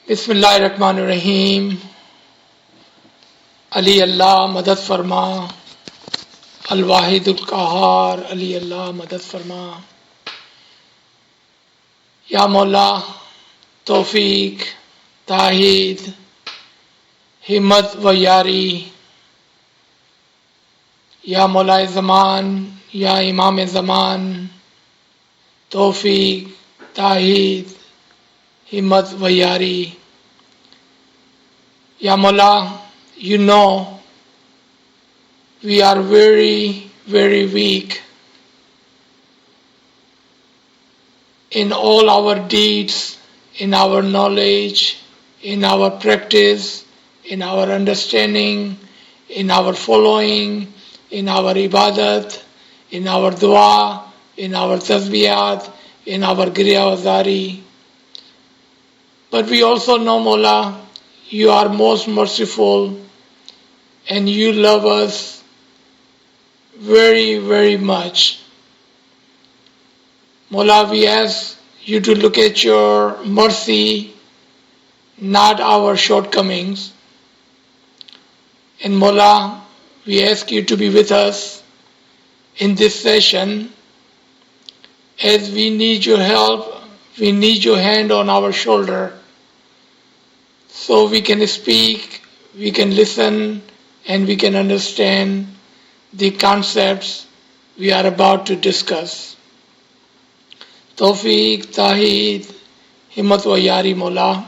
बिस्मिल्लाहिर्रहमानिर्रहीम। अली अल्लाह मदद फरमा, अल वाहिदुल क़हार। अली अल्लाह मदद फरमा। या मौला तौफीक, ताहीद, हिम्मत व यारी। या मौलाए ज़मान, या इमाम ज़मान, तौफीक, ताहीद, हिम्मत व यारी। Ya Mullah, you know we are very, very weak in all our deeds, in our knowledge, in our practice, in our understanding, in our following, in our ibadat, in our dua, in our tasbiyat, in our giriyawazari. But we also know, Mullah, you are most merciful and you love us very, very much. Mullah, we ask you to look at your mercy, not our shortcomings. And Mullah, we ask you to be with us in this session as we need your help, we need your hand on our shoulder so we can speak, we can listen, and we can understand the concepts we are about to discuss. Tawfiq, Taheed, Himmat wa Yari Mola.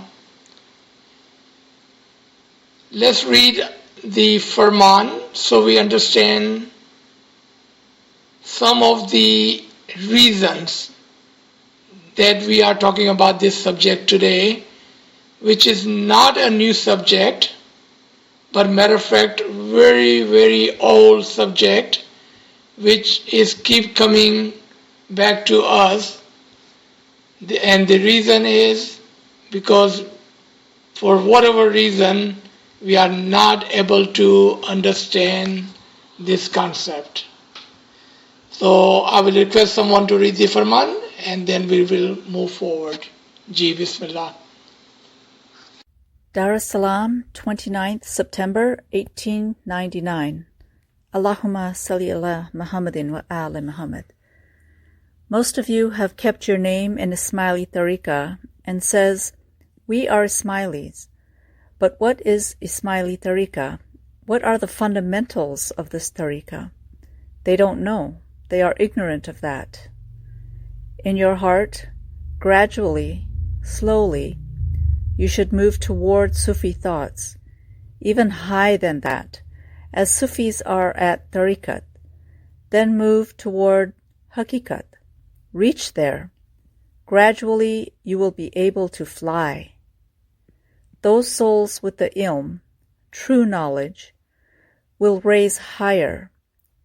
Let's read the Farman so we understand some of the reasons that we are talking about this subject today, which is not a new subject, but matter of fact, very, very old subject, which is keep coming back to us. And the reason is because for whatever reason, we are not able to understand this concept. So I will request someone to read the Farman and then we will move forward. Ji, Bismillah. Dar es Salaam, 29th September 1899. Allahumma salli ala Muhammadin wa ala Muhammad. Most of you have kept your name in Ismaili Tariqa and says, we are Ismailis. But what is Ismaili Tariqa? What are the fundamentals of this Tariqa? They don't know. They are ignorant of that. In your heart, gradually, slowly, you should move toward Sufi thoughts, even higher than that, as Sufis are at Tariqat. Then move toward Hakikat. Reach there. Gradually you will be able to fly. Those souls with the ilm, true knowledge, will raise higher,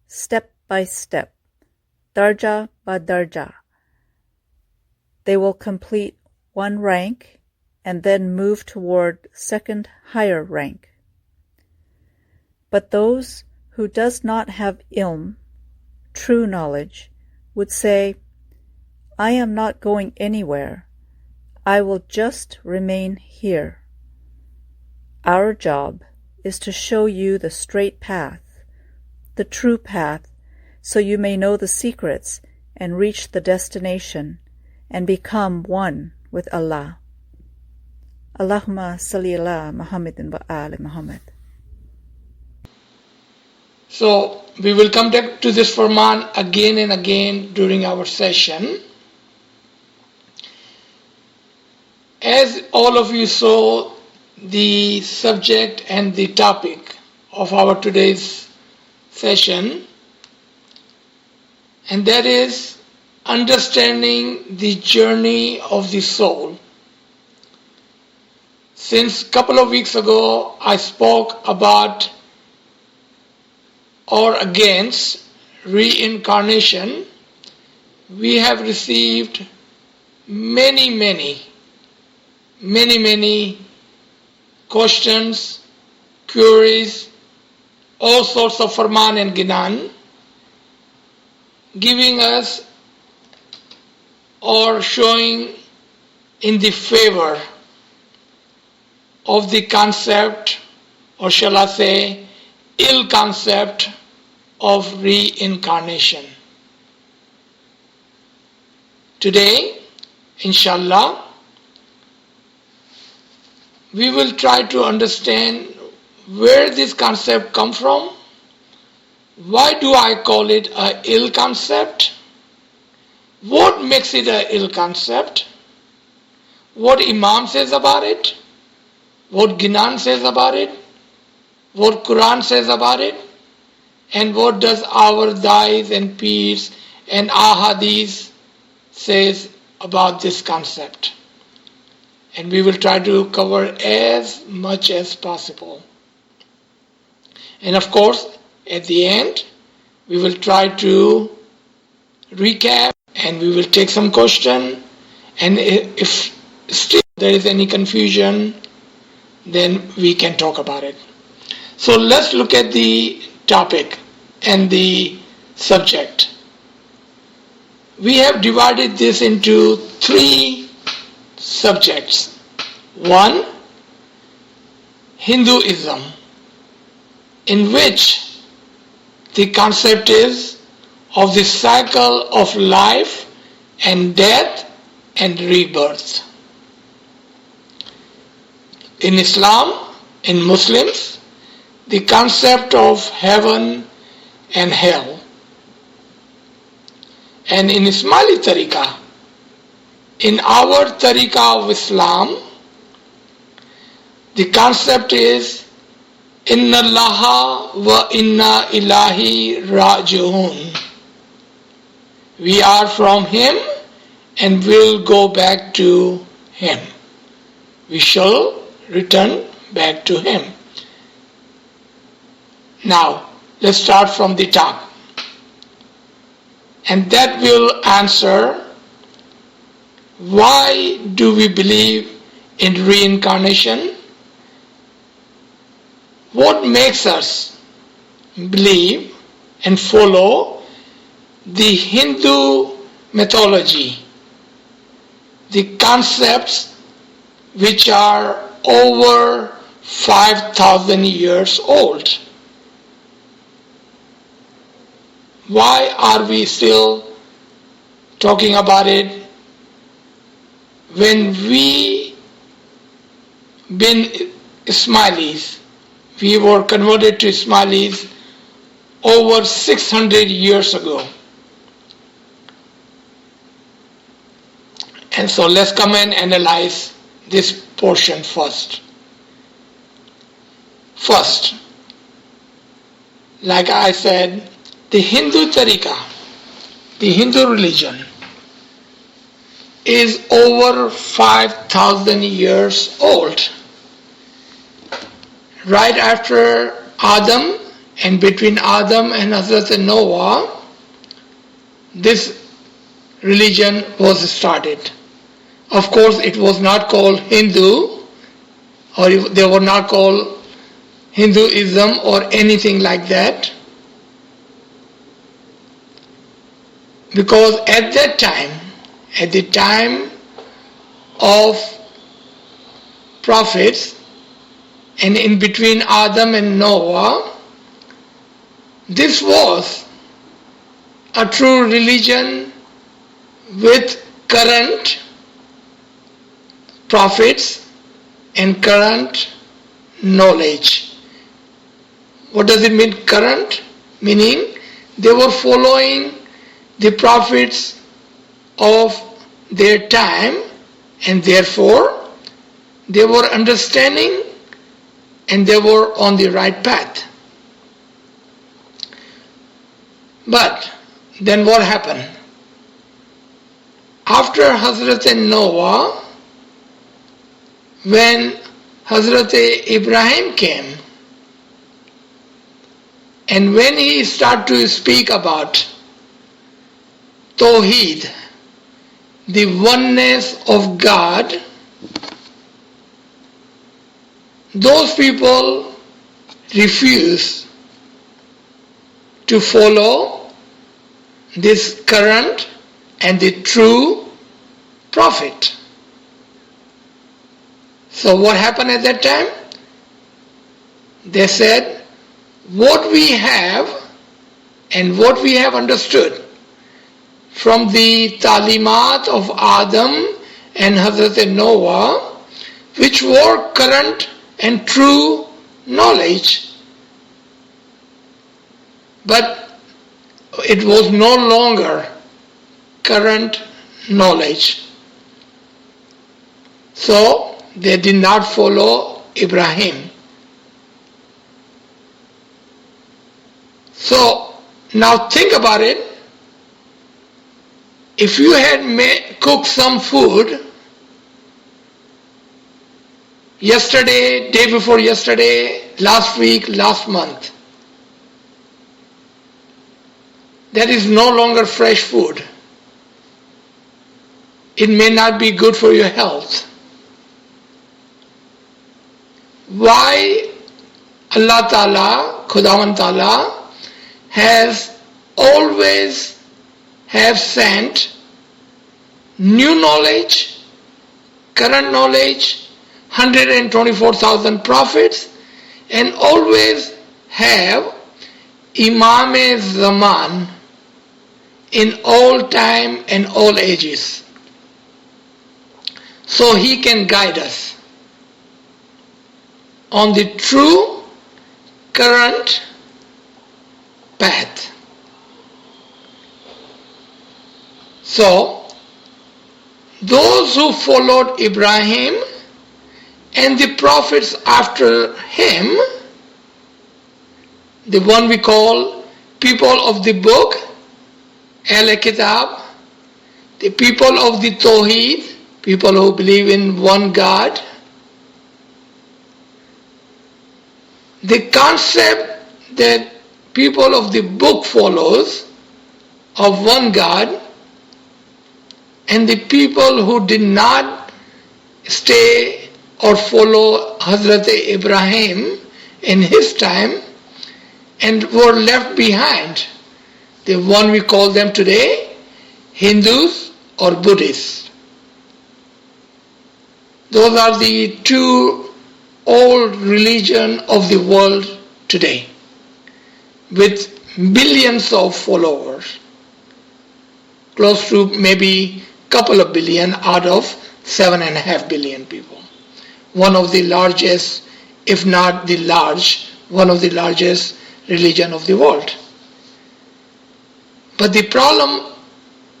step by step, darja by darja. They will complete one rank and then move toward second higher rank. But those who does not have ilm, true knowledge, would say, I am not going anywhere. I will just remain here. Our job is to show you the straight path, the true path, so you may know the secrets and reach the destination and become one with Allah. Allahumma salli ala Muhammadin wa ala Muhammad. So we will come back to this Farman again and again during our session. As all of you saw, the subject and the topic of our today's session, and that is understanding the journey of the soul. Since a couple of weeks ago, I spoke about or against reincarnation. We have received many questions, queries, all sorts of farman and ginan, giving us or showing in the favor of the concept, or shall I say, ill concept of reincarnation. Today, inshallah, we will try to understand where this concept comes from. Why do I call it an ill concept? What makes it an ill concept? What Imam says about it? What Ginan says about it? What Quran says about it? And what does our Dais and Peers and Ahadith says about this concept? And we will try to cover as much as possible. And of course, at the end, we will try to recap and we will take some question. And if still there is any confusion, then we can talk about it. So let's look at the topic and the subject. We have divided this into 3 subjects. 1, Hinduism, in which the concept is of the cycle of life and death and rebirth. In Islam, in Muslims, the concept of heaven and hell. And in Ismaili Tariqah, in our Tariqah of Islam, the concept is Inna Allaha wa inna ilahi raji'un. We are from Him and will go back to Him. We shall return back to Him. Now, let's start from the top. And that will answer why do we believe in reincarnation? What makes us believe and follow the Hindu mythology, the concepts which are over 5,000 years old? Why are we still talking about it when we been Ismailis? We were converted to Ismailis over 600 years ago. And so let's come and analyze this portion first. First, like I said, the Hindu Tariqah, the Hindu religion, is over 5,000 years old. Right after Adam and between Adam and Hazrat Noah, this religion was started. Of course, it was not called Hindu, or they were not called Hinduism or anything like that. Because at that time, at the time of prophets, and in between Adam and Noah, this was a true religion with current prophets and current knowledge. What does it mean, current? Meaning they were following the prophets of their time, and therefore they were understanding and they were on the right path. But then what happened? After Hazrat Noah, when Hazrat Ibrahim came, and when he started to speak about Tawheed, the oneness of God, those people refuse to follow this current and the true prophet. So what happened at that time? They said, what we have and what we have understood from the talimat of Adam and Hazrat Noah, which were current and true knowledge, but it was no longer current knowledge. So they did not follow Ibrahim. So now think about it. If you had cooked some food yesterday, day before yesterday, last week, last month, that is no longer fresh food. It may not be good for your health. Why Allah Ta'ala, Khudawan Ta'ala, has always have sent new knowledge, current knowledge, 124,000 prophets, and always have Imam-e-Zaman in all time and all ages. So he can guide us on the true current path. So, those who followed Ibrahim and the prophets after him, the one we call people of the book, Al-Kitab, the people of the Tawheed, people who believe in one God, the concept that people of the book follows of one God, and the people who did not stay or follow Hazrat Ibrahim in his time and were left behind, the one we call them today Hindus or Buddhists. Those are the two old religions of the world today, with billions of followers, close to maybe couple of billion out of 7.5 billion people. One of the largest, if not the one of the largest religion of the world. But the problem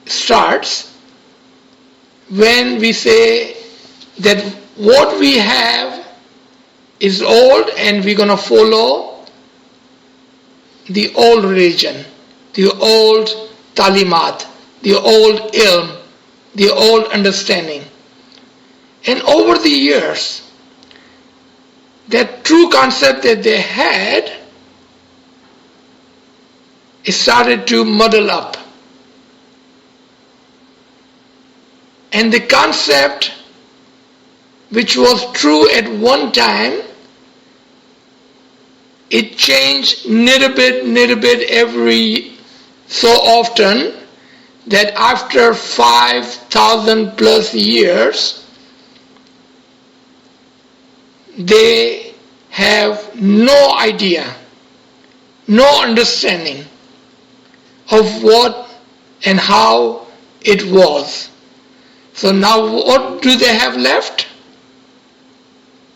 starts when we say that what we have is old and we're going to follow the old religion, the old talimat, the old ilm, the old understanding. And over the years, that true concept that they had, it started to muddle up. And the concept which was true at one time, it changed little bit every so often, that after 5,000 plus years, they have no idea, no understanding of what and how it was. So now what do they have left?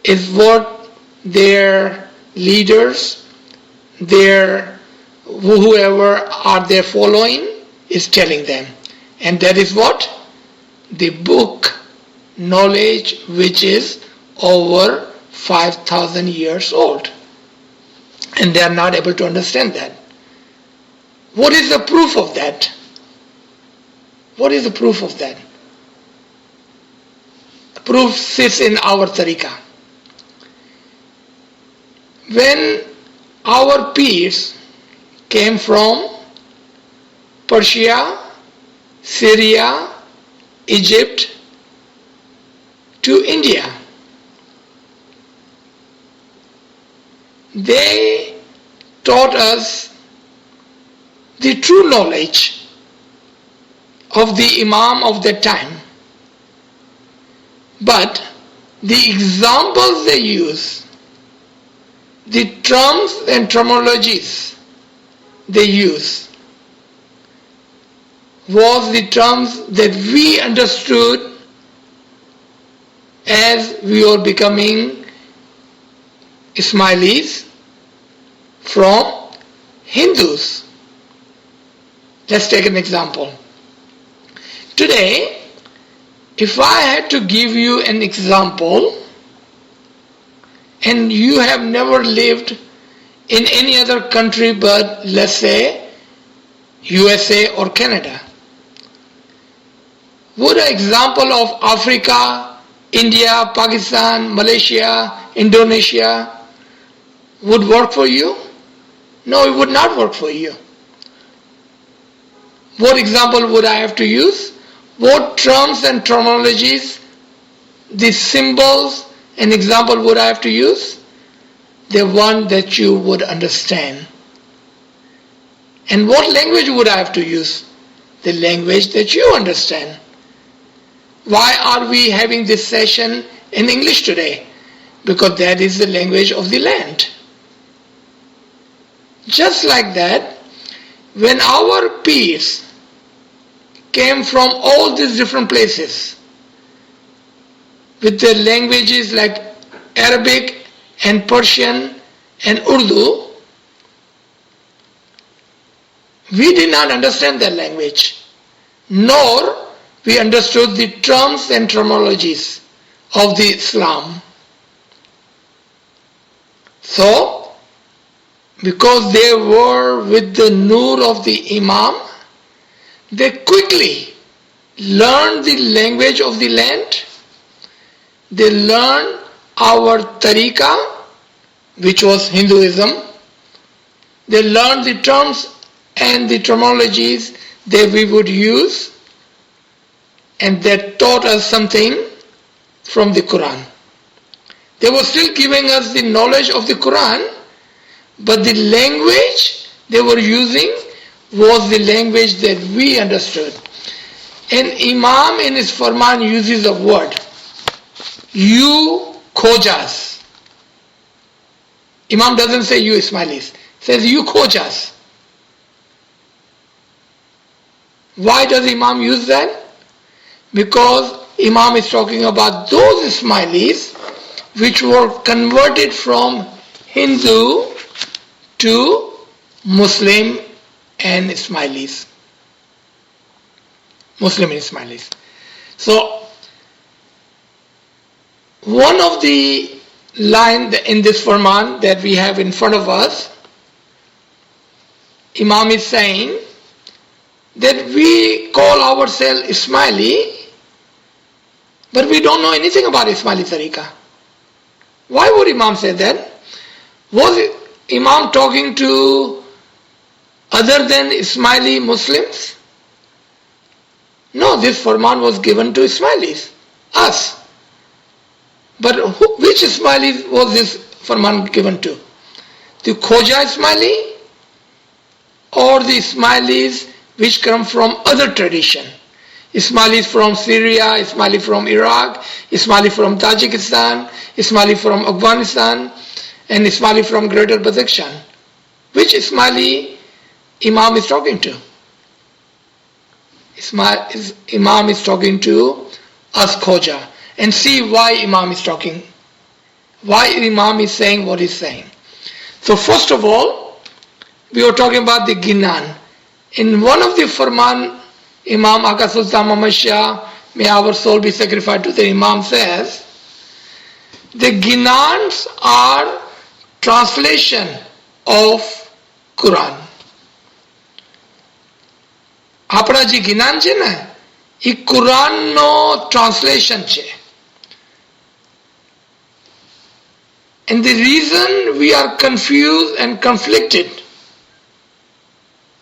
Is what their leaders, their whoever are they following is telling them. And that is what? The book knowledge, which is over 5,000 years old. And they are not able to understand that. What is the proof of that? What is the proof of that? The proof sits in our tariqah. When our peers came from Persia, Syria, Egypt to India, they taught us the true knowledge of the Imam of that time. But the examples they use, the terms and terminologies they use was the terms that we understood as we were becoming Ismailis from Hindus. Let's take an example. Today, if I had to give you an example, and you have never lived in any other country but, let's say, USA or Canada, would an example of Africa, India, Pakistan, Malaysia, Indonesia would work for you? No, it would not work for you. What example would I have to use? What terms and terminologies, the symbols and example would I have to use? The one that you would understand. And what language would I have to use? The language that you understand. Why are we having this session in English today? Because that is the language of the land. Just like that, when our peers came from all these different places with their languages like Arabic and Persian and Urdu, we did not understand their language, nor we understood the terms and terminologies of the Islam. So, because they were with the nur of the Imam, they quickly learned the language of the land. They learned our tariqah, which was Hinduism. They learned the terms and the terminologies that we would use, and they taught us something from the Quran. They were still giving us the knowledge of the Quran, but the language they were using was the language that we understood. And Imam in his Farman uses a word, you Khojas. Imam doesn't say you Ismailis, says you Khojas. Why does Imam use that? Because Imam is talking about those Ismailis which were converted from Hindu to Muslim and Ismailis. Muslim and Ismailis. So, one of the lines in this Farman that we have in front of us, Imam is saying that we call ourselves Ismaili, but we don't know anything about Ismaili Tariqah. Why would Imam say that? Was Imam talking to other than Ismaili Muslims? No, this Farman was given to Ismailis, us. But which Ismailis was this Farman given to? The Khoja Ismaili or the Ismailis which come from other tradition? Ismailis from Syria, Ismaili from Iraq, Ismaili from Tajikistan, Ismaili from Afghanistan, and Ismaili from Greater Badakhshan. Which Ismaili Imam is talking to? Imam is talking to us Khoja. And see why Imam is talking. Why Imam is saying what he's saying. So first of all, we were talking about the Ginan. In one of the Farman, Imam Aka Sultan Muhammad Shah, may our soul be sacrificed to the Imam, says, the Ginans are translation of Quran. આપણા જે જ્ઞાન છે ને એ કુરાનનો translation છે. And the reason we are confused and conflicted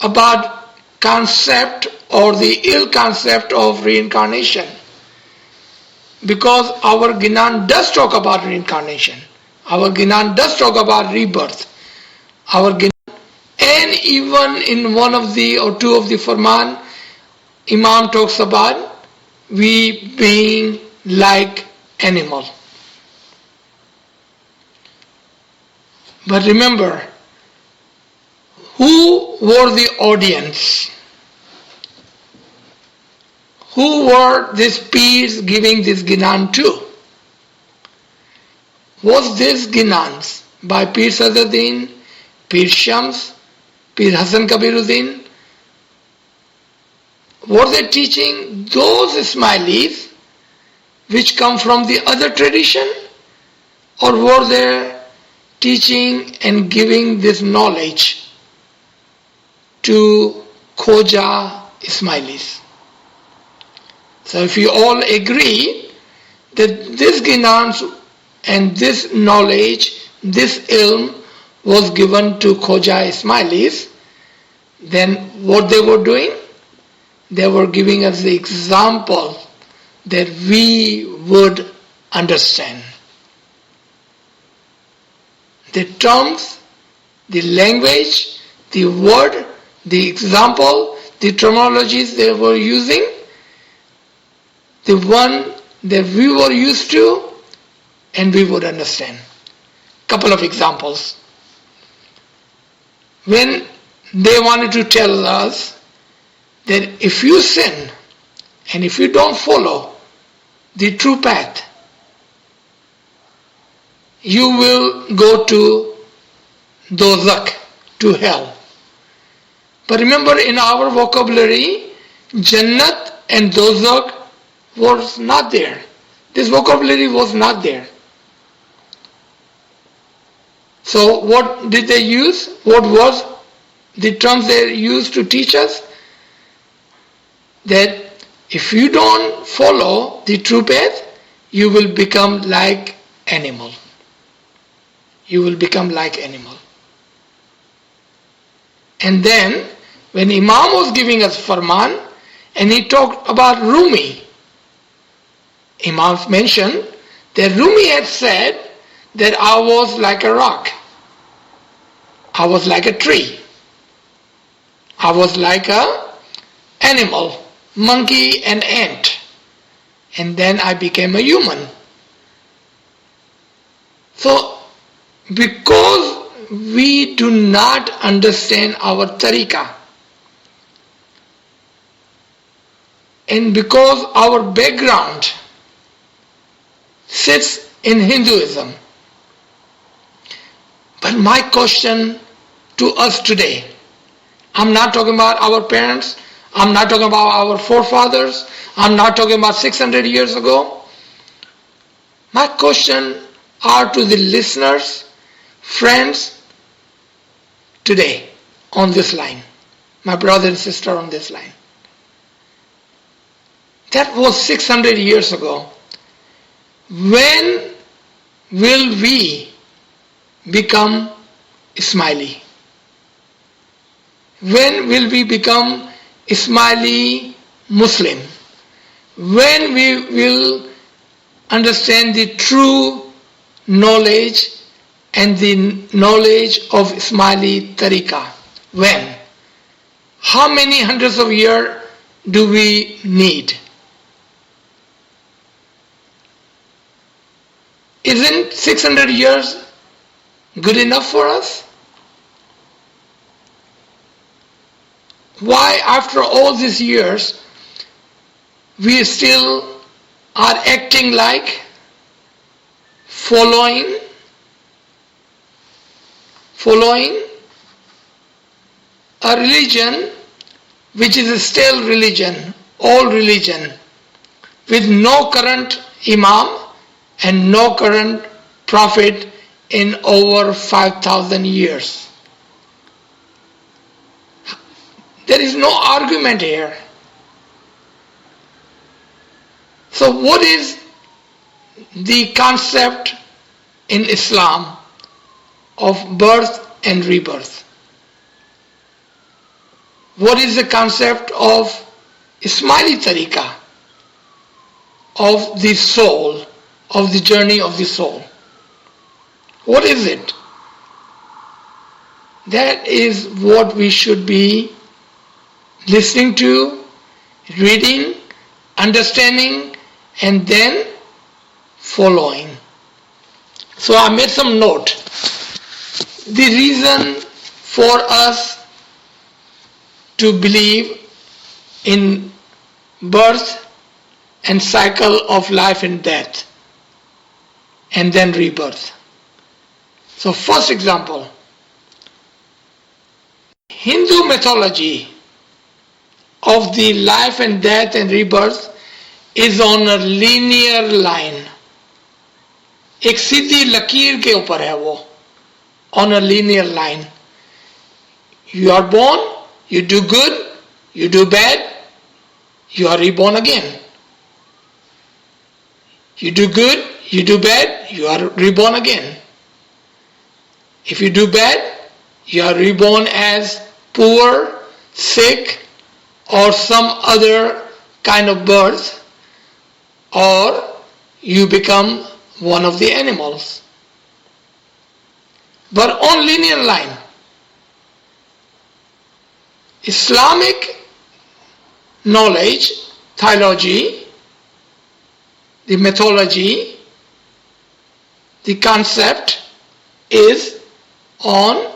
about concept or the ill concept of reincarnation, because our Gnan does talk about reincarnation, our Gnan does talk about rebirth, our Gnan, and even in one of the or two of the Farman, Imam talks about we being like animal. But remember, who were the audience? Who were these peers giving this Gnan to? Was this Gnans by Pir Sadruddin, Pir Shams, Pir Hasan Kabiruddin? Were they teaching those Ismailis which come from the other tradition, or were they teaching and giving this knowledge to Khoja Ismailis? So if you all agree that this Gnans and this knowledge, this ilm was given to Khoja Ismailis, then what they were doing? They were giving us the example that we would understand. The terms, the language, the word, the example, the terminologies they were using, the one that we were used to, and we would understand. Couple of examples. When they wanted to tell us that if you sin and if you don't follow the true path, you will go to dozak, to hell. But remember, in our vocabulary, Jannat and dozak was not there. This vocabulary was not there. So what did they use? What was the terms they used to teach us? That if you don't follow the true path, you will become like animal. You will become like animal. And then when Imam was giving us farman and he talked about Rumi, Imam mentioned that Rumi had said that I was like a rock, I was like a tree, I was like a animal, monkey and ant, and then I became a human. So because we do not understand our tariqah, and because our background sits in Hinduism. But my question to us today, I'm not talking about our parents, I'm not talking about our forefathers, I'm not talking about 600 years ago. My question are to the listeners, friends, today on this line, my brother and sister on this line. That was 600 years ago. When will we become Ismaili? When will we become Ismaili Muslim? When we will understand the true knowledge and the knowledge of Ismaili tariqah? When? How many hundreds of years do we need? Isn't 600 years good enough for us? Why after all these years we still are acting like following a religion which is a stale religion, old religion, with no current imam and no current prophet in over 5,000 years. There is no argument here. So what is the concept in Islam of birth and rebirth? What is the concept of Ismaili tariqah, of the soul, of the journey of the soul? What is it? That is what we should be listening to, reading, understanding, and then following. So I made some note. the reason for us to believe in birth and cycle of life and death and then rebirth. So first example, Hindu mythology of the life and death and rebirth is on a linear line. एक सीधी लकीर के ऊपर है वो, on a linear line. You are born, you do good, you do bad, you are reborn again. You do good, you do bad, you are reborn again. If you do bad, you are reborn as poor, sick, or some other kind of birth, or you become one of the animals. But on linear line, Islamic knowledge, theology, the mythology, the concept is on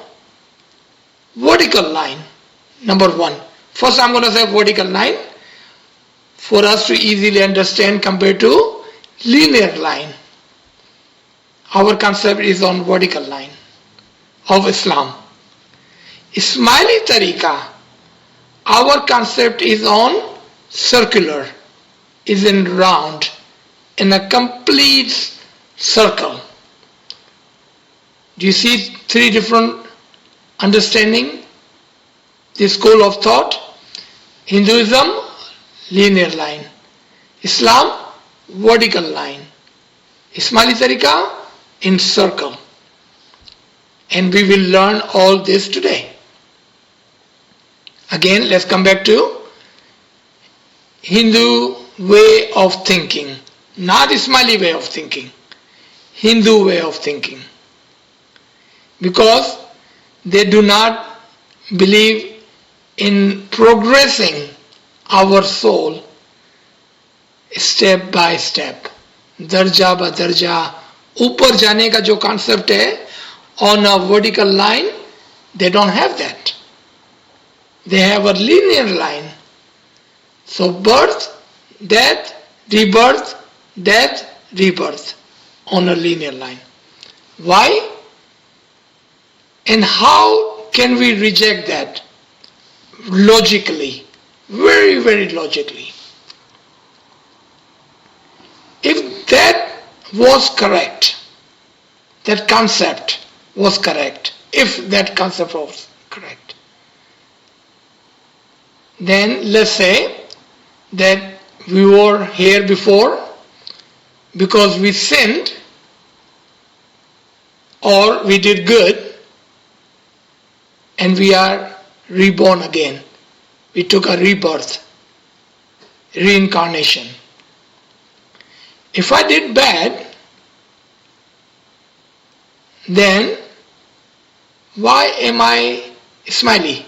vertical line. Number one. First I'm going to say vertical line for us to easily understand compared to linear line. Our concept is on vertical line of Islam. Ismaili Tariqa, our concept is on circular, is in round, in a complete circle. Do you see three different understanding? The school of thought. Hinduism, linear line. Islam, vertical line. Ismaili Tariqa, in circle. And we will learn all this today. Again, let's come back to Hindu way of thinking. Not Ismaili way of thinking. Hindu way of thinking. Because they do not believe in progressing our soul step by step. दर्जा ब दर्जा ऊपर जाने का जो concept है on a vertical line, they don't have that. They have a linear line. So birth, death, rebirth, death, rebirth on a linear line. Why? And how can we reject that? Logically, very, very logically. If that was correct, that concept was correct, if that concept was correct, then let's say that we were here before because we sinned or we did good and we are reborn again. We took a rebirth, reincarnation. If I did bad, then why am I Ismaili?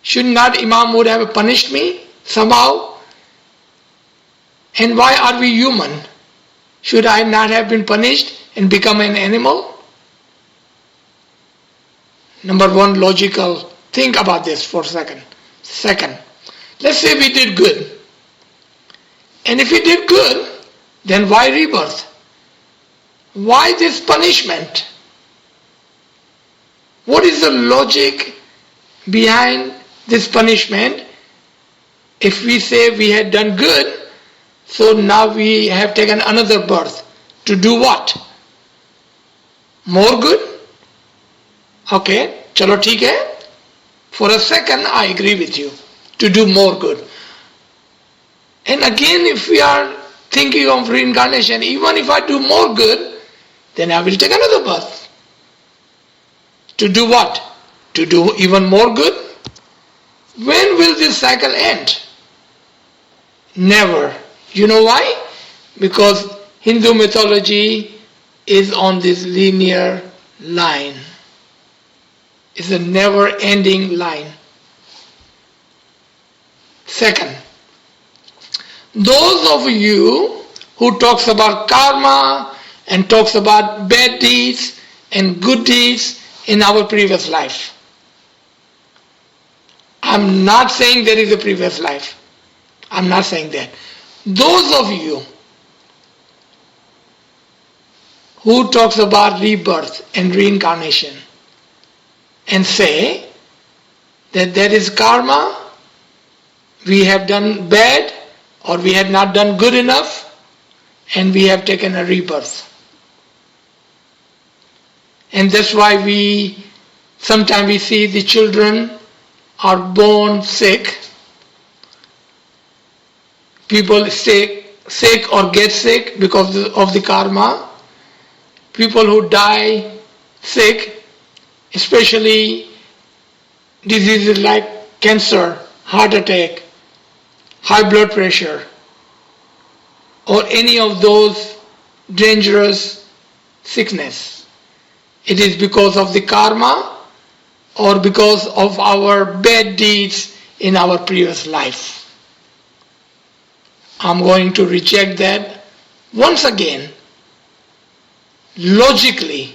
Should not Imam would have punished me somehow? And why are we human? Should I not have been punished and become an animal? Number one, logical. Think about this for a second. Second, let's say we did good. And if we did good, then why rebirth? Why this punishment? What is the logic behind this punishment? If we say we had done good, so now we have taken another birth. To do what? More good? Okay, chalo theek hai. For a second, I agree with you. To do more good. And again, if we are thinking of reincarnation, even if I do more good, then I will take another birth. To do what? To do even more good? When will this cycle end? Never. You know why? Because Hindu mythology is on this linear line. It's a never-ending line. Second, those of you who talks about karma and talks about bad deeds and good deeds in our previous life. I'm not saying there is a previous life. I'm not saying that. Those of you who talks about rebirth and reincarnation and say that there is karma, we have done bad or we have not done good enough and we have taken a rebirth. And that's why sometimes we see the children are born sick. People stay sick or get sick because of the karma. People who die sick, especially diseases like cancer, heart attack, high blood pressure, or any of those dangerous sickness. It is because of the karma or because of our bad deeds in our previous life. I'm going to reject that once again, logically.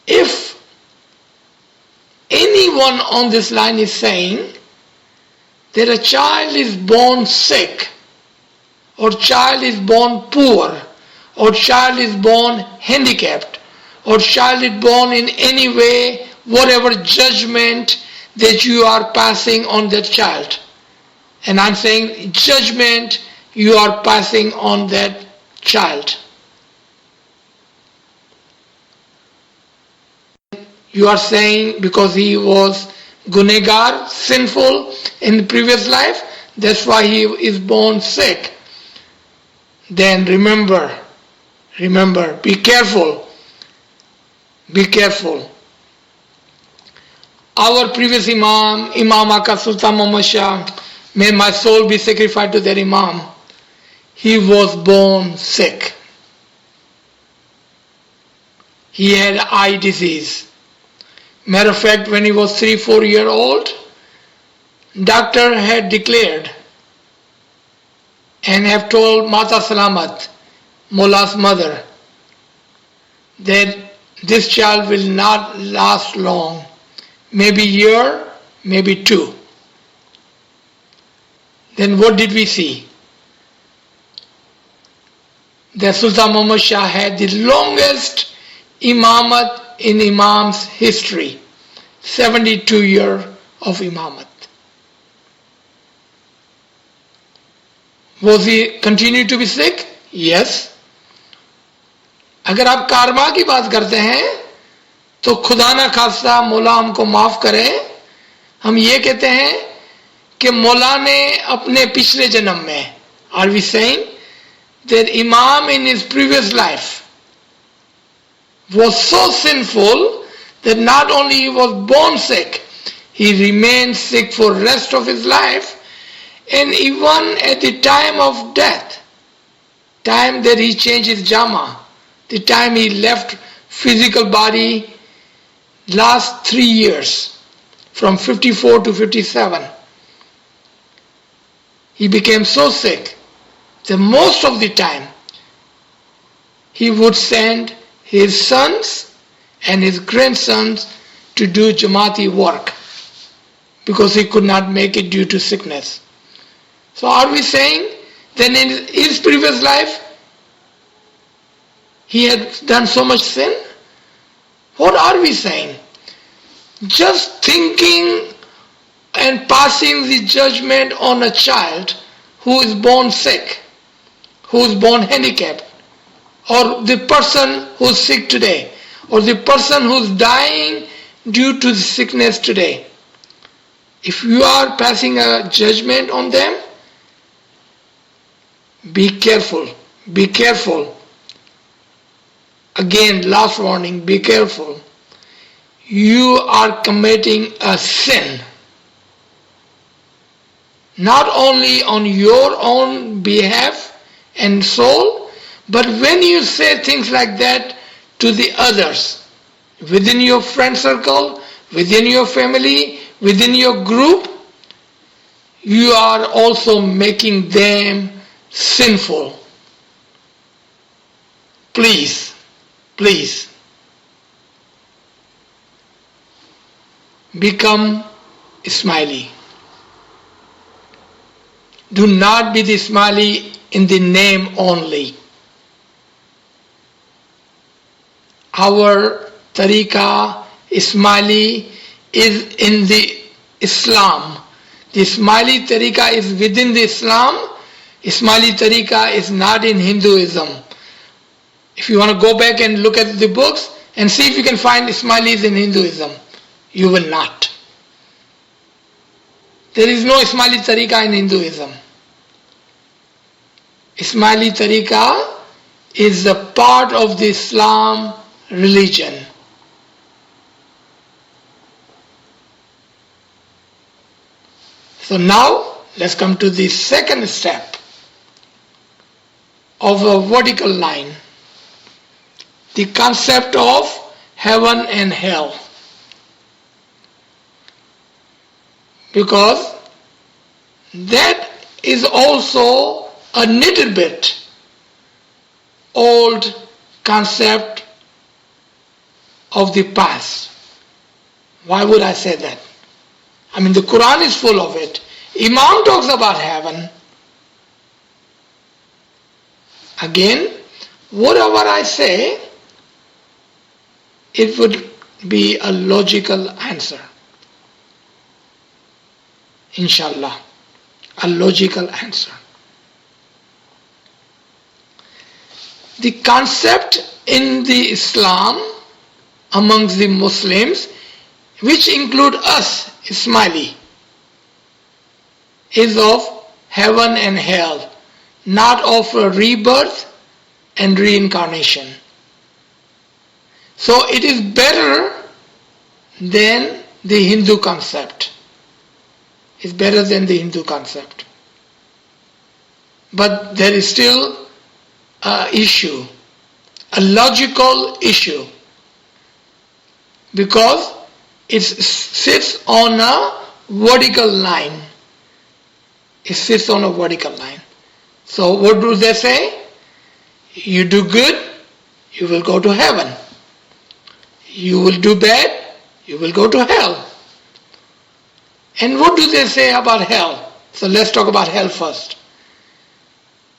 If anyone on this line is saying that a child is born sick, or child is born poor, or child is born handicapped, or child is born in any way, whatever judgment that you are passing on that child. And I'm saying judgment you are passing on that child. You are saying because he was gunegar, sinful in the previous life, that's why he is born sick. Then remember, be careful. Our previous Imam Aka Sultan Muhammad Shah, may my soul be sacrificed to that Imam. He was born sick. He had eye disease. Matter of fact, when he was 3-4 years old, doctor had declared and have told Mata Salamat, Mullah's mother, that this child will not last long, maybe a year, maybe 2. Then what did we see? That Sultan Muhammad Shah had the longest imamat in Imam's history, 72 years of imamat. Was he continued to be sick? Yes. अगर आप कारमा की बात करते हैं तो खुदा ना खास्ता मौला हमको माफ करे, हम ये कहते हैं कि मौला ने अपने पिछले जन्म में, are we saying that Imam in his previous life was so sinful that not only he was born sick, he remained sick for the rest of his life, and even at the time of death, time that he changed his jama, the time he left physical body, last 3 years, from 54 to 57, he became so sick that most of the time he would send his sons and his grandsons to do Jamaati work because he could not make it due to sickness. So are we saying that in his previous life he had done so much sin? What are we saying? Just thinking and passing the judgment on a child who is born sick, who is born handicapped, or the person who is sick today, or the person who is dying due to the sickness today. If you are passing a judgment on them, be careful. Again, last warning, be careful. You are committing a sin. Not only on your own behalf and soul, but when you say things like that to the others, within your friend circle, within your family, within your group, you are also making them sinful. please, please, become Ismaili. Do not be the Ismaili in the name only. Our tariqa, Ismaili, is in the Islam. The Ismaili tariqa is within the Islam. Ismaili tariqa is not in Hinduism. If you want to go back and look at the books and see if you can find Ismailis in Hinduism, you will not. There is no Ismaili tariqa in Hinduism. Ismaili tariqa is a part of the Islam religion. So now let's come to the second step of a vertical line. The concept of heaven and hell. Because that is also a little bit old concept of the past. Why would I say that? I mean, the Quran is full of it. Imam talks about heaven. Again, whatever I say, it would be a logical answer. Inshallah, a logical answer. The concept in the Islam amongst the Muslims, which include us, Ismaili, is of heaven and hell, not of a rebirth and reincarnation. So it is better than the Hindu concept. It's better than the Hindu concept. But there is still an issue, a logical issue, because it sits on a vertical line. It sits on a vertical line. So what do they say? You do good, you will go to heaven. You will do bad, you will go to hell. And what do they say about hell? So let's talk about hell first.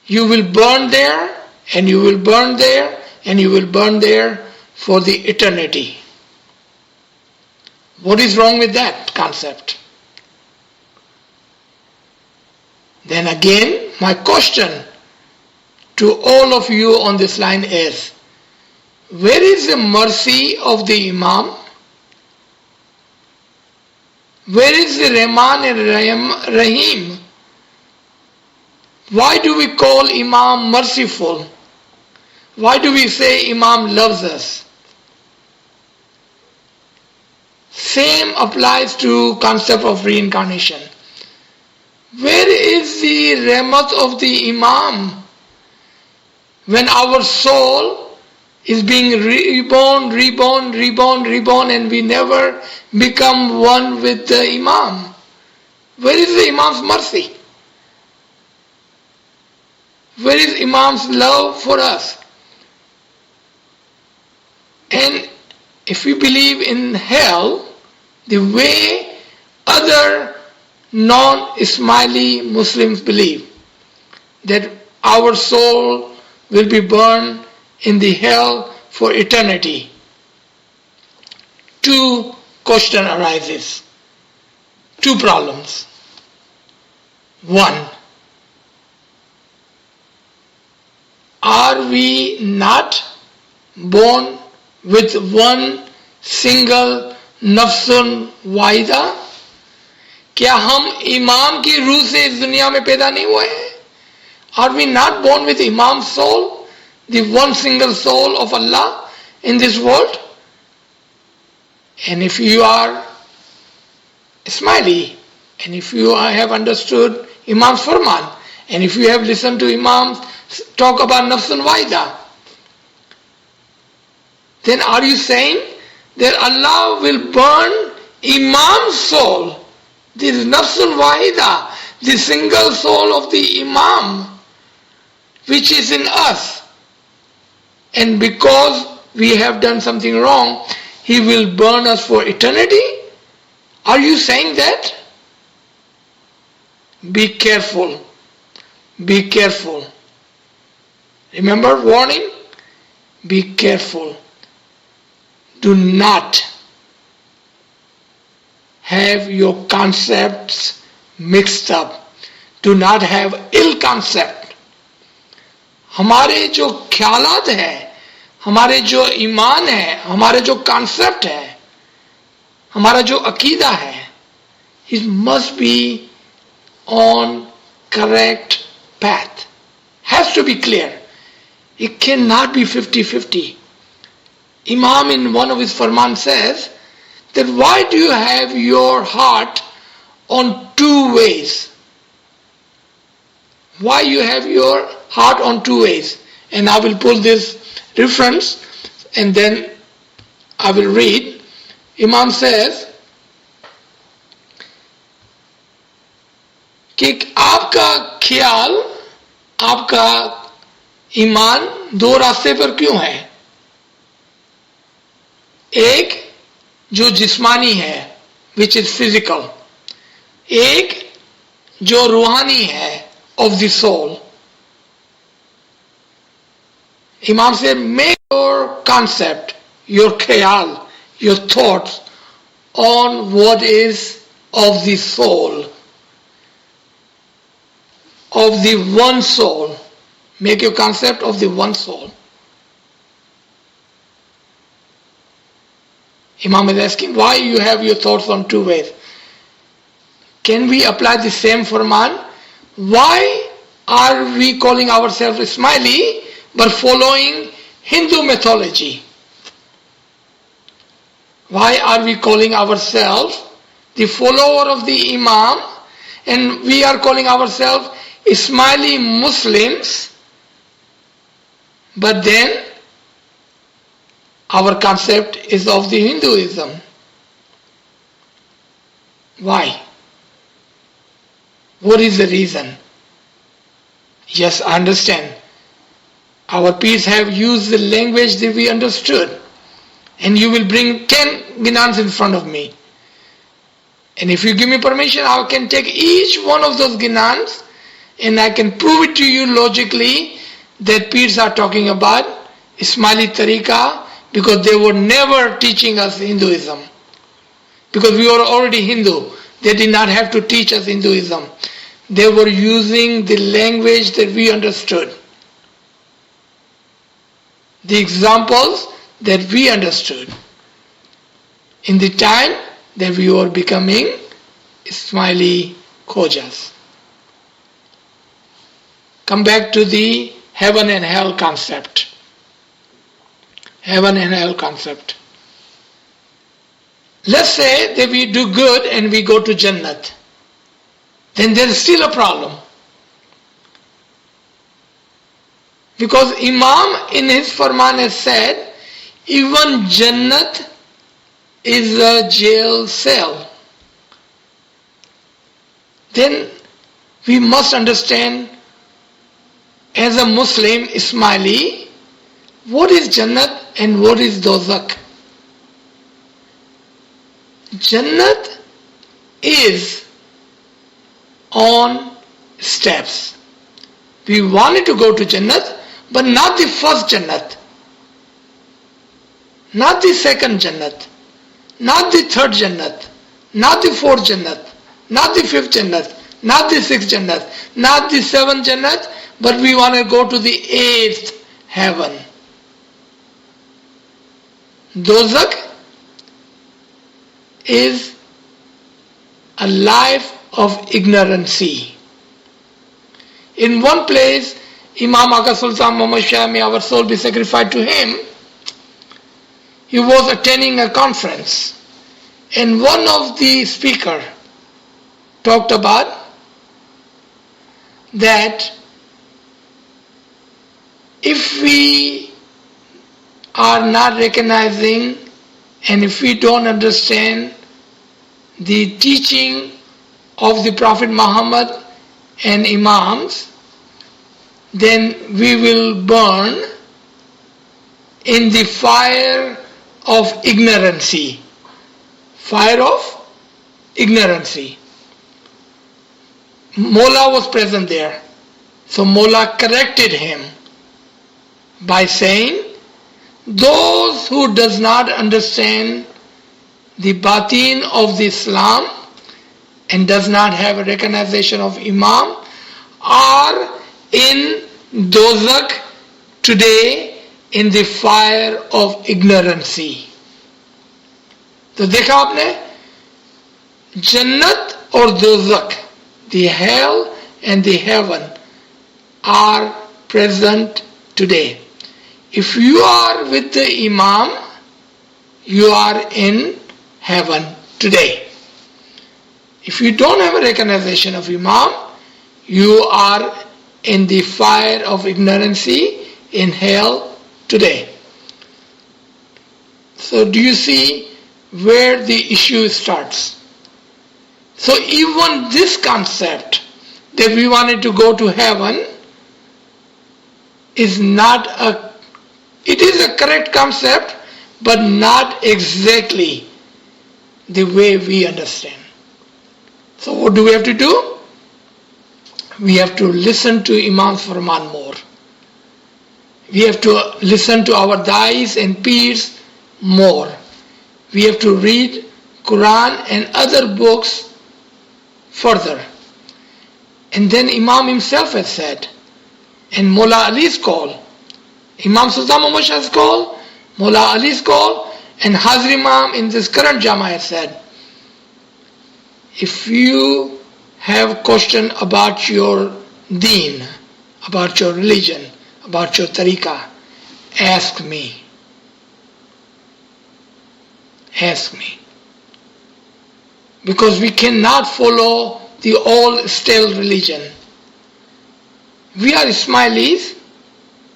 You will burn there, and you will burn there, and you will burn there for the eternity. What is wrong with that concept? Then again, my question to all of you on this line is, where is the mercy of the Imam? Where is the Rahman and Rahim? Why do we call Imam merciful? Why do we say Imam loves us? Same applies to concept of reincarnation. Where is the rahmat of the Imam when our soul is being reborn, and we never become one with the Imam? Where is the Imam's mercy? Where is Imam's love for us? And if we believe in hell, the way other non-Ismaili Muslims believe, that our soul will be burned in the hell for eternity, two questions arises, two problems. One, are we not born with one single नफ्सुन Waheeda? क्या हम इमाम की रूह से इस दुनिया में पैदा नहीं हुए हैं? Are we not born with Imam's soul, the one single soul of Allah in this world? And if you are Ismaili, and if you have understood Imam's Farman, and if you have listened to Imam's talk about nafsun waida, then are you saying that Allah will burn Imam's soul, this nafsun wahida, the single soul of the Imam, which is in us, and because we have done something wrong, He will burn us for eternity? Are you saying that? Be careful. Be careful. Remember warning? Be careful. Do not have your concepts mixed up. Do not have ill concept. हमारे जो ख्यालात है, हमारे जो ईमान है, हमारे जो concept है, हमारा जो अकीदा है, it must be on correct path. Has to be clear. It cannot be 50-50. Imam in one of his farman says that why do you have your heart on two ways? Why you have your heart on two ways? And I will pull this reference and then I will read. Imam says कि आपका ख्याल, आपका ईमान दो रास्ते पर क्यों है? एक जो जिस्मानी है, which is physical, एक जो रूहानी है, of the soul. Imam said, make your concept, your khayal, your thoughts on what is of the soul, of the one soul. Make your concept of the one soul. Imam is asking, why you have your thoughts on two ways? Can we apply the same Furman? Why are we calling ourselves Ismaili but following Hindu mythology? Why are we calling ourselves the follower of the Imam and we are calling ourselves Ismaili Muslims, but then our concept is of the Hinduism? Why? What is the reason? Yes, I understand. Our peers have used the language that we understood. And you will bring 10 ginans in front of me. And if you give me permission, I can take each one of those ginans and I can prove it to you logically that peers are talking about Ismaili Tariqa because they were never teaching us Hinduism. Because we were already Hindu. They did not have to teach us Hinduism. They were using the language that we understood. The examples that we understood. In the time that we were becoming Ismaili Khojas. Come back to the heaven and hell concept. Heaven and hell concept. Let's say that we do good and we go to Jannat. Then there is still a problem. Because Imam in his Farman has said, even Jannat is a jail cell. Then we must understand as a Muslim Ismaili, what is Jannat and what is Dozak? Jannat is on steps. We wanted to go to Jannat, but not the first Jannat, not the second Jannat, not the third Jannat, not the fourth Jannat, not the fifth Jannat, not the sixth Jannat, not the seventh Jannat, but we want to go to the eighth heaven. Dozak is a life of ignorancy. In one place, Imam Aka Sultan Muhammad Shah, may our soul be sacrificed to him, he was attending a conference and one of the speakers talked about that if we are not recognizing and if we don't understand the teaching of the Prophet Muhammad and Imams, then we will burn in the fire of ignorancy. Fire of ignorancy. Mola was present there. So Mola corrected him by saying, those who does not understand the batin of the Islam and does not have a recognition of Imam are in dozak today in the fire of ignorancy. तो देखा आपने, जन्नत और दोज़ख, the hell and the heaven are present today. If you are with the Imam, you are in heaven today. If you don't have a recognition of Imam, you are in the fire of ignorancy in hell today. So do you see where the issue starts? So even this concept that we wanted to go to heaven is not a, it is a correct concept, but not exactly the way we understand. So what do we have to do? We have to listen to Imam's Farman more. We have to listen to our dais and peers more. We have to read Quran and other books further. And then Imam himself has said, and Mullah Ali's call, Imam Sultan Muhammad Shah's call, Mullah Ali's call, and Hazir Imam in this current Jama has said, if you have question about your deen, about your religion, about your tariqah, ask me. Ask me. Because we cannot follow the old stale religion. We are Ismailis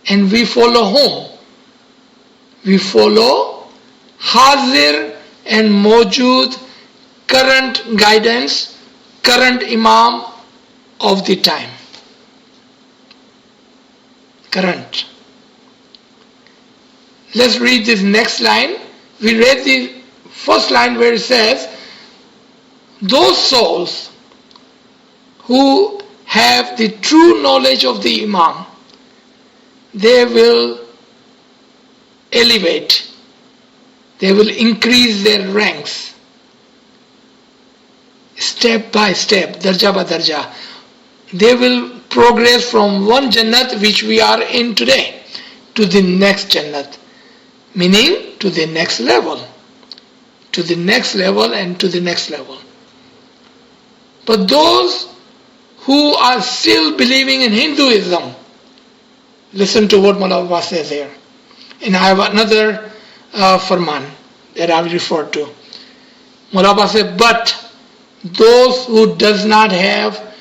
and we follow whom? We follow Hazir and Mawjood, current guidance, current Imam of the time. Current. Let's read this next line. We read the first line where it says, those souls who have the true knowledge of the Imam, they will elevate, they will increase their ranks step by step, darja by darja. They will progress from one Jannat which we are in today to the next Jannat, meaning to the next level, to the next level and to the next level. But those who are still believing in Hinduism, listen to what Mullah Abbas says here. And I have another farman that I will refer to. Mullah Abbas says, but those who does not have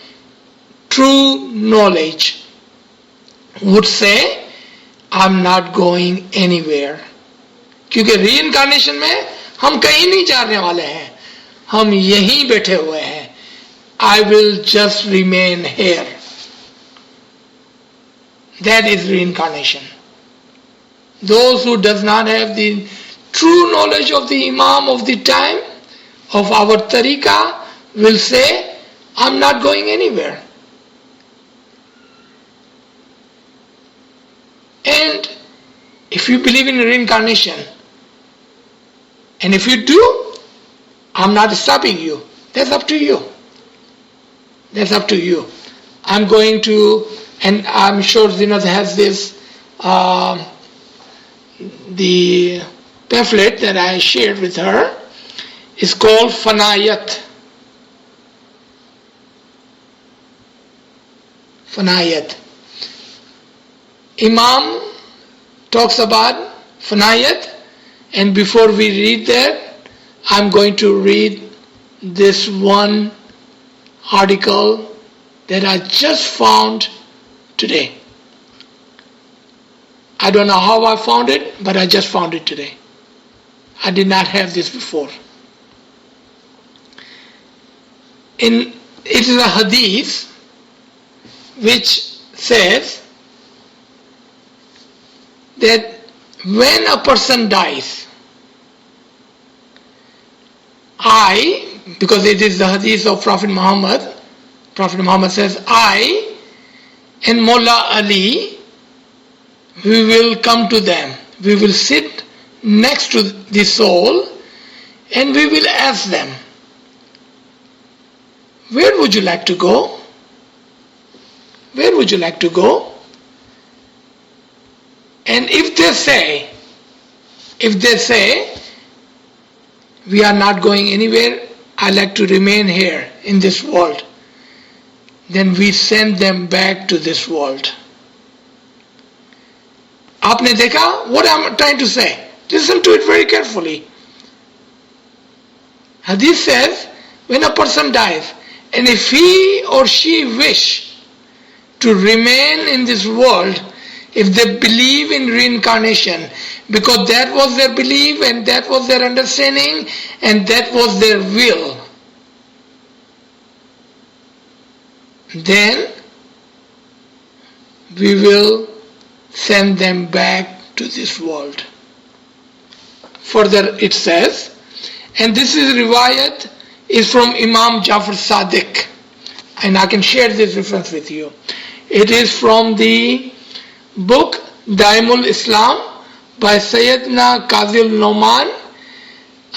true knowledge would say, I'm not going anywhere. क्योंकि reincarnation में हम कहीं नहीं जाने वाले हैं, हम यहीं बैठे हुए हैं. I will just remain here. That is reincarnation. Those who does not have the true knowledge of the Imam of the time, of our tariqah, will say, I'm not going anywhere. And if you believe in reincarnation, and if you do, I'm not stopping you. That's up to you. That's up to you. I'm going to, and I'm sure Zinat has this, the pamphlet that I shared with her is called Fanayat. Fanayat. Imam talks about Fanayat, and before we read that, I'm going to read this one article that I just found today. I don't know how I found it, but I just found it today. I did not have this before. It is a hadith which says that when a person dies, because it is the hadith of Prophet Muhammad says, I and Mullah Ali, we will come to them. We will sit next to the soul and we will ask them, where would you like to go? Where would you like to go? And if they say, we are not going anywhere, I like to remain here in this world, then we send them back to this world. Aapne dekha what I am trying to say? Listen to it very carefully. Hadith says, when a person dies, and if he or she wish to remain in this world, if they believe in reincarnation, because that was their belief and that was their understanding and that was their will, then we will send them back to this world. Further it says, and this is riwayat is from Imam Jafar Sadiq, and I can share this reference with you. It is from the book Daimul Islam by Sayyidina Qazil Noman,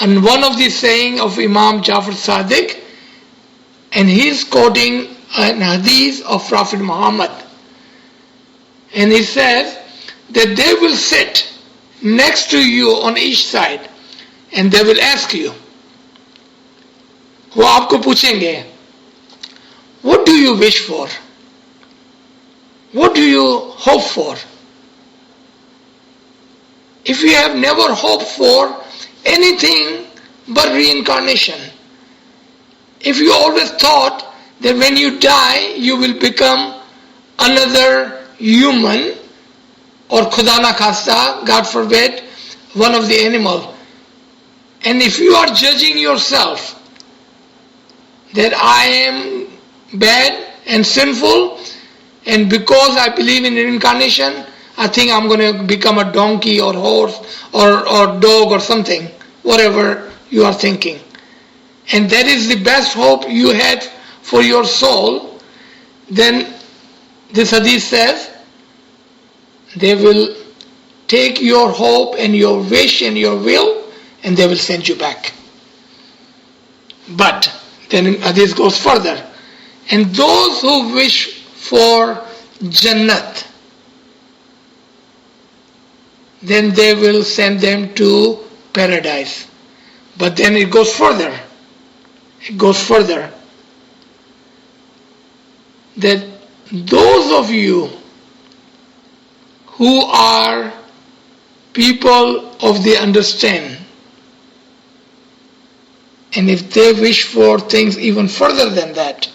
and one of the saying of Imam Jafar Sadiq, and he is quoting an hadith of Prophet Muhammad, and he says that they will sit next to you on each side and they will ask you, वो आपको पूछेंगे, what do you wish for? What do you hope for? If you have never hoped for anything but reincarnation, if you always thought that when you die you will become another human, or khuda na khasta, God forbid, one of the animal, and if you are judging yourself that I am bad and sinful, and because I believe in reincarnation, I think I'm going to become a donkey or horse or dog or something, whatever you are thinking, and that is the best hope you had for your soul, then this hadith says they will take your hope and your wish and your will and they will send you back. But then hadith goes further, and those who wish for Jannat, then they will send them to paradise. But then it goes further. That those of you who are people of the understand, and if they wish for things even further than that,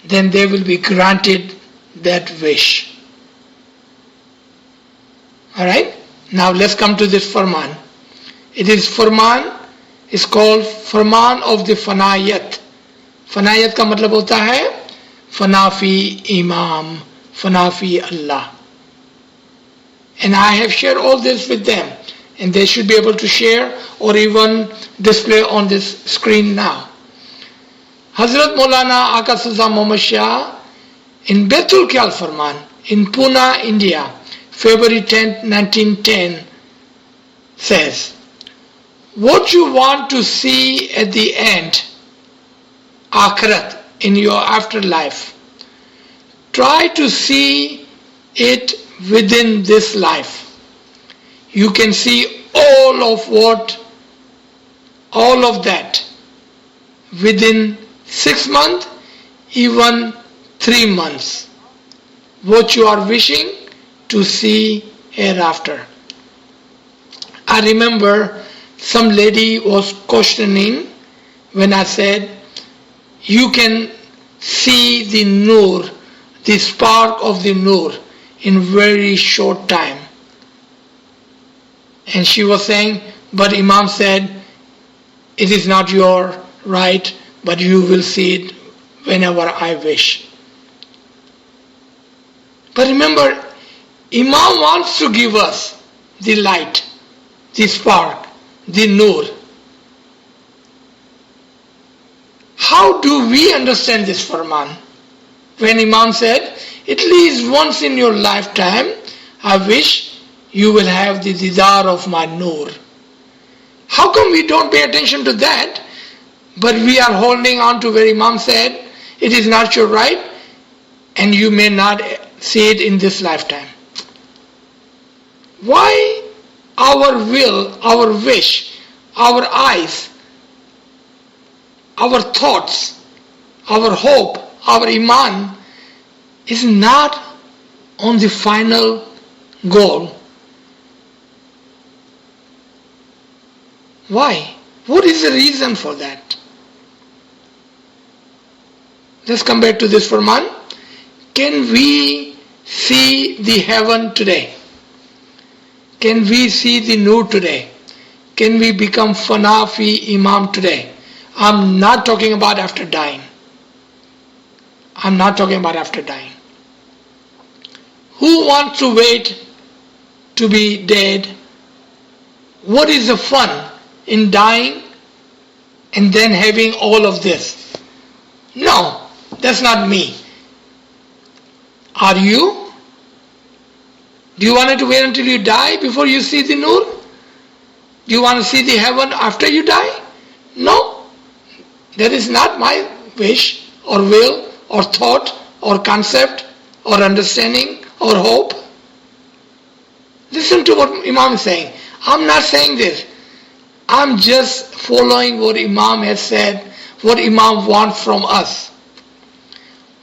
then they will be granted that wish. Alright? Now let's come to this farman. It is farman, is called farman of the fanayat. Fanayat ka matlab hota hai fanafi imam, fanafi Allah. And I have shared all this with them, and they should be able to share or even display on this screen now. Hazrat Maulana Aka Saza Muhammad Shah in Betul Kyal Farman in Pune, India, February 10, 1910 says, what you want to see at the end, Akhirat, in your afterlife, try to see it within this life. You can see all of that within 6 months, even 3 months. What you are wishing to see hereafter. I remember some lady was questioning when I said, you can see the nur, the spark of the nur in very short time. And she was saying, but Imam said, it is not your right, but you will see it whenever I wish. But remember, Imam wants to give us the light, the spark, the nur. How do we understand this Farman? When Imam said, at least once in your lifetime, I wish you will have the didar of my nur. How come we don't pay attention to that, but we are holding on to where Imam said, it is not your right, and you may not see it in this lifetime? Why our will, our wish, our eyes, our thoughts, our hope, our iman is not on the final goal? Why? What is the reason for that? Let's come back to this Farman. Can we see the heaven today? Can we see the nur today? Can we become fana fi imam today? I'm not talking about after dying. I'm not talking about after dying. Who wants to wait to be dead? What is the fun in dying and then having all of this? No, that's not me. Are you? Do you want to wait until you die before you see the nur? Do you want to see the heaven after you die? No. That is not my wish or will or thought or concept or understanding or hope. Listen to what Imam is saying. I'm not saying this. I'm just following what Imam has said, what Imam wants from us.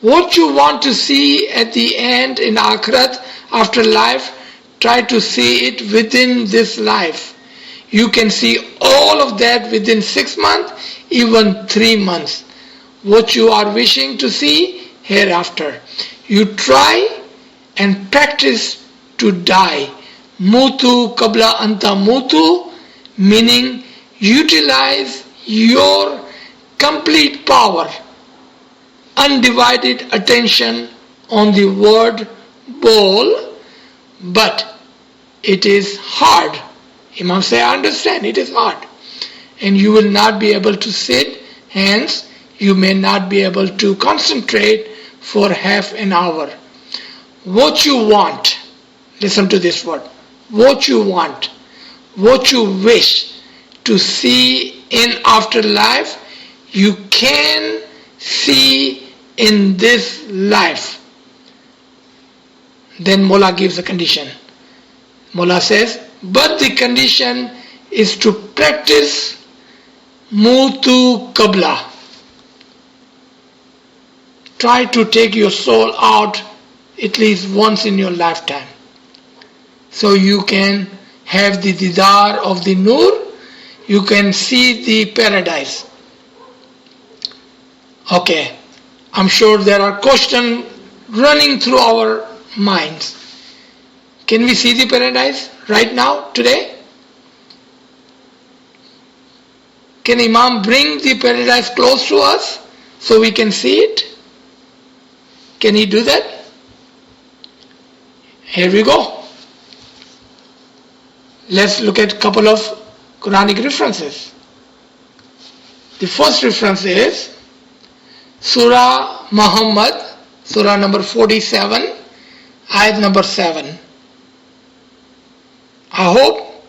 What you want to see at the end in Akhirat, after life, try to see it within this life. You can see all of that within 6 months, even 3 months. What you are wishing to see hereafter. You try and practice to die. Mutu kabla anta mutu, meaning utilize your complete power, undivided attention on the word bol, but it is hard. Imam say, I understand, it is hard. And you will not be able to sit, hence you may not be able to concentrate for half an hour. What you want, listen to this word, what you want, what you wish to see in afterlife, you can see in this life. Then Mullah gives a condition. Mullah says, but the condition is to practice mutu qabla. Try to take your soul out at least once in your lifetime, so you can have the didar of the nur, you can see the paradise. Okay, I'm sure there are questions running through our minds. Can we see the paradise right now, today? Can Imam bring the paradise close to us so we can see it? Can he do that? Here we go. Let's look at a couple of Quranic references. The first reference is Surah Muhammad, Surah number 47, ayat number 7. I hope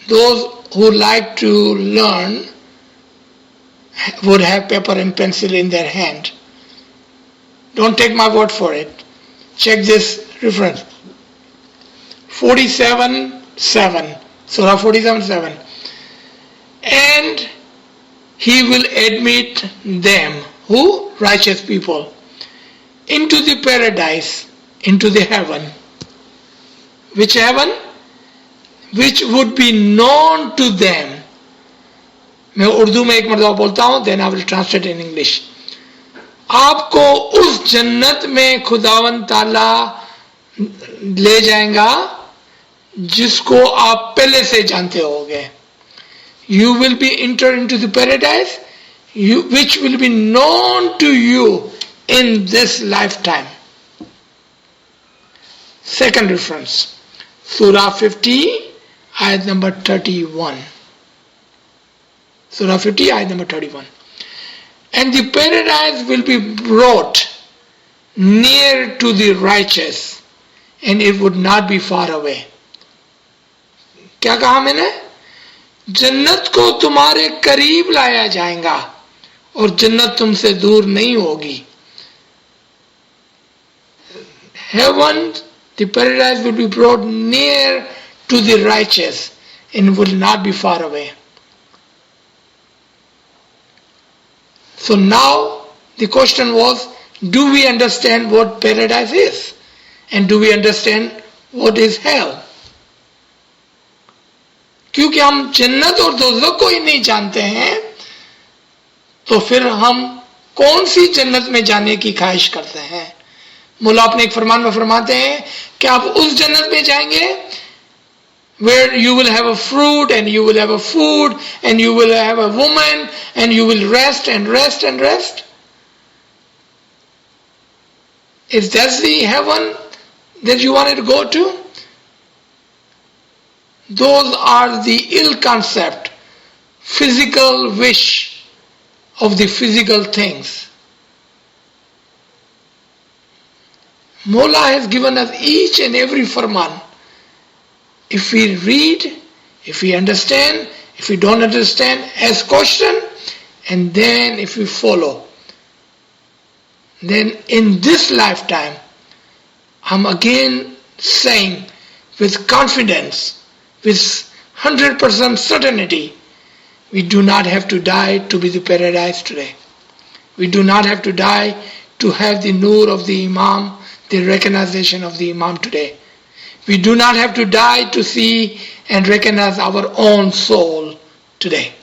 those who like to learn would have paper and pencil in their hand. Don't take my word for it. Check this reference. 47:7. Surah 47:7. And he will admit them, who? Righteous people, into the paradise, into the heaven. Which heaven? Which would be known to them. मैं उर्दू में एक मरतबा बोलता हूँ, then I will translate in English. आपको उस जन्नत में खुदावन ताला ले जाएगा जिसको आप पहले से जानते होगे. You will be entered into the paradise which will be known to you in this lifetime. Second reference, Surah 50, ayat number 31. Surah 50, ayat number 31. And the paradise will be brought near to the righteous, and it would not be far away. क्या कहा मैंने? जन्नत को तुम्हारे करीब लाया जाएगा और जन्नत तुमसे दूर नहीं होगी. Heaven, the paradise will be brought near to the righteous and will not be far away. So now the question was, do we understand what paradise is? And do we understand what is hell? क्योंकि हम जन्नत और दोज़ख को ही नहीं जानते हैं, तो फिर हम कौन सी जन्नत में जाने की ख्वाहिश करते हैं? मौला अपने एक फरमान में फरमाते हैं कि आप उस जन्नत में जाएंगे where you will have a fruit and you will have a food and you will have a woman and you will rest and rest and rest. Is that the heaven that you wanted to go to? Those are the ill concept, physical wish of the physical things. Mawla has given us each and every farman. If we read, if we understand, if we don't understand, ask question, and then if we follow, then in this lifetime, I'm again saying with confidence, with 100% certainty, we do not have to die to be the paradise today. We do not have to die to have the nur of the Imam, the recognition of the Imam today. We do not have to die to see and recognize our own soul today.